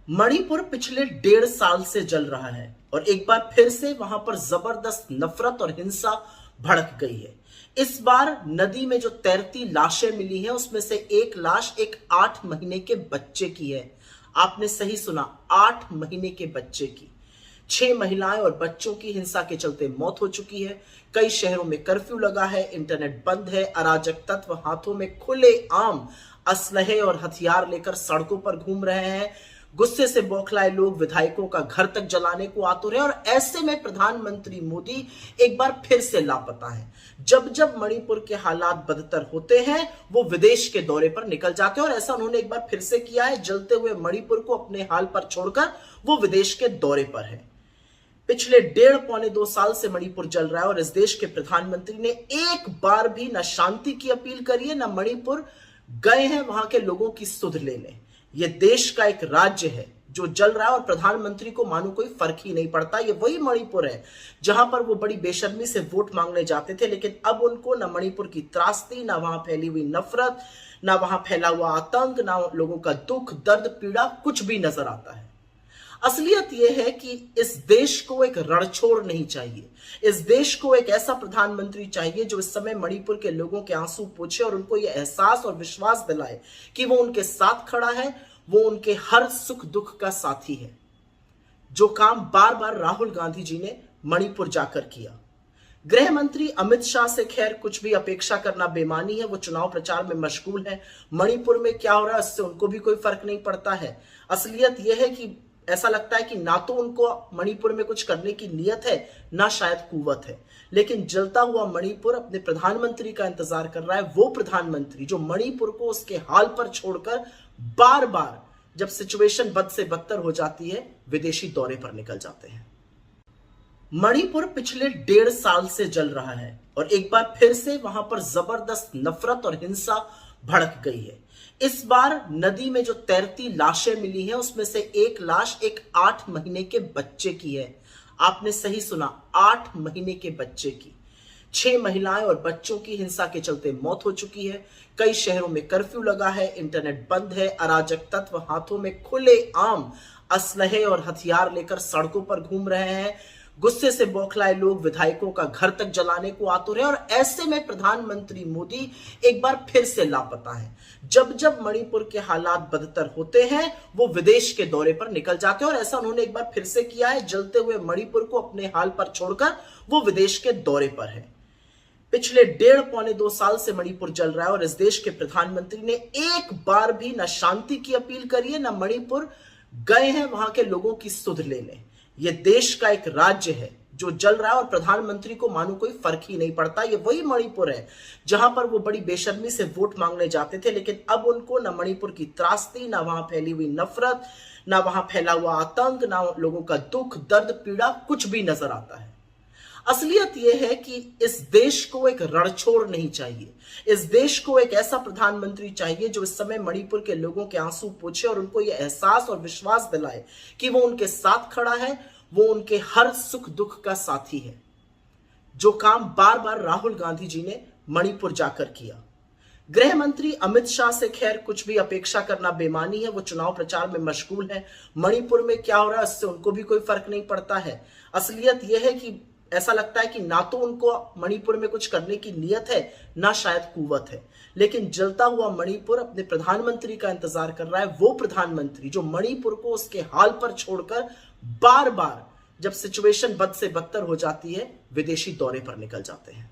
मणिपुर पिछले 1.5 साल से जल रहा है और एक बार फिर से वहां पर जबरदस्त नफरत और हिंसा भड़क गई है। इस बार नदी में जो तैरती लाशें मिली हैं उसमें से एक लाश एक 8 महीने के बच्चे की है। आपने सही सुना, 8 महीने के बच्चे की। 6 महिलाएं और बच्चों की हिंसा के चलते मौत हो चुकी है। कई शहरों में कर्फ्यू लगा है, इंटरनेट बंद है, अराजक तत्व हाथों में खुलेआम असलहे और हथियार लेकर सड़कों पर घूम रहे हैं। गुस्से से बौखलाए लोग विधायकों का घर तक जलाने को आतुर है और ऐसे में प्रधानमंत्री मोदी एक बार फिर से लापता है। जब जब मणिपुर के हालात बदतर होते हैं वो विदेश के दौरे पर निकल जाते हैं और ऐसा उन्होंने एक बार फिर से किया है। जलते हुए मणिपुर को अपने हाल पर छोड़कर वो विदेश के दौरे पर है। पिछले 1.5-2 साल से मणिपुर जल रहा है और इस देश के प्रधानमंत्री ने एक बार भी न शांति की अपील करी है, न मणिपुर गए हैं वहां के लोगों की सुध लेने। ये देश का एक राज्य है जो जल रहा है और प्रधानमंत्री को मानो कोई फर्क ही नहीं पड़ता। ये वही मणिपुर है जहां पर वो बड़ी बेशर्मी से वोट मांगने जाते थे, लेकिन अब उनको न मणिपुर की त्रासदी, न वहां फैली हुई नफरत, न वहां फैला हुआ आतंक, न लोगों का दुख दर्द पीड़ा कुछ भी नजर आता है। असलियत यह है कि इस देश को एक रणछोड़ नहीं चाहिए। इस देश को एक ऐसा प्रधानमंत्री चाहिए जो इस समय मणिपुर के लोगों के आंसू पोंछे और उनको यह एहसास और विश्वास दिलाए कि वो उनके साथ खड़ा है, वो उनके हर सुख दुख का साथी है। जो काम बार बार राहुल गांधी जी ने मणिपुर जाकर किया। गृह मंत्री अमित शाह से खैर कुछ भी अपेक्षा करना बेमानी है। वो चुनाव प्रचार में मशगूल है। मणिपुर में क्या हो रहा है इससे उनको भी कोई फर्क नहीं पड़ता है। असलियत यह है कि ऐसा लगता है कि ना तो उनको मणिपुर में कुछ करने की नीयत है, ना शायद कुव्वत है। लेकिन जलता हुआ मणिपुर अपने प्रधानमंत्री का इंतजार कर रहा है। वो प्रधानमंत्री जो मणिपुर को उसके हाल पर छोड़कर बार बार जब सिचुएशन बद से बदतर हो जाती है विदेशी दौरे पर निकल जाते हैं। मणिपुर पिछले 1.5 साल से जल रहा है और एक बार फिर से वहां पर जबरदस्त नफरत और हिंसा भड़क गई है। इस बार नदी में जो तैरती लाशें मिली हैं उसमें से एक लाश एक 8 महीने के बच्चे की है। आपने सही सुना, 8 महीने के बच्चे की। 6 महिलाएं और बच्चों की हिंसा के चलते मौत हो चुकी है। कई शहरों में कर्फ्यू लगा है, इंटरनेट बंद है, अराजक तत्व हाथों में खुलेआम असलहे और हथियार लेकर सड़कों पर घूम रहे हैं। गुस्से से बौखलाए लोग विधायकों का घर तक जलाने को आतुर है और ऐसे में प्रधानमंत्री मोदी एक बार फिर से लापता है। जब जब मणिपुर के हालात बदतर होते हैं वो विदेश के दौरे पर निकल जाते हैं और ऐसा उन्होंने एक बार फिर से किया है। जलते हुए मणिपुर को अपने हाल पर छोड़कर वो विदेश के दौरे पर है। पिछले 1.5-2 साल से मणिपुर जल रहा है और इस देश के प्रधानमंत्री ने एक बार भी न शांति की अपील करी है, न मणिपुर गए हैं वहां के लोगों की सुध लेने। ये देश का एक राज्य है जो जल रहा है और प्रधानमंत्री को मानो कोई फर्क ही नहीं पड़ता। ये वही मणिपुर है जहां पर वो बड़ी बेशर्मी से वोट मांगने जाते थे, लेकिन अब उनको न मणिपुर की त्रासदी, न वहां फैली हुई नफरत, न वहां फैला हुआ आतंक, न लोगों का दुख दर्द पीड़ा कुछ भी नजर आता है। असलियत यह है कि इस देश को एक रणछोड़ नहीं चाहिए। इस देश को एक ऐसा प्रधानमंत्री चाहिए जो इस समय मणिपुर के लोगों के आंसू पोंछे और उनको यह एहसास और विश्वास दिलाए कि वो उनके साथ खड़ा है, वो उनके हर सुख दुख का साथी है। जो काम बार बार राहुल गांधी जी ने मणिपुर जाकर किया। गृह मंत्री अमित शाह से खैर कुछ भी अपेक्षा करना बेमानी है। वो चुनाव प्रचार में मशगूल है। मणिपुर में क्या हो रहा है इससे उनको भी कोई फर्क नहीं पड़ता है। असलियत यह है कि ऐसा लगता है कि ना तो उनको मणिपुर में कुछ करने की नीयत है, ना शायद कुव्वत है। लेकिन जलता हुआ मणिपुर अपने प्रधानमंत्री का इंतजार कर रहा है। वो प्रधानमंत्री जो मणिपुर को उसके हाल पर छोड़कर बार बार जब सिचुएशन बद से बदतर हो जाती है विदेशी दौरे पर निकल जाते हैं।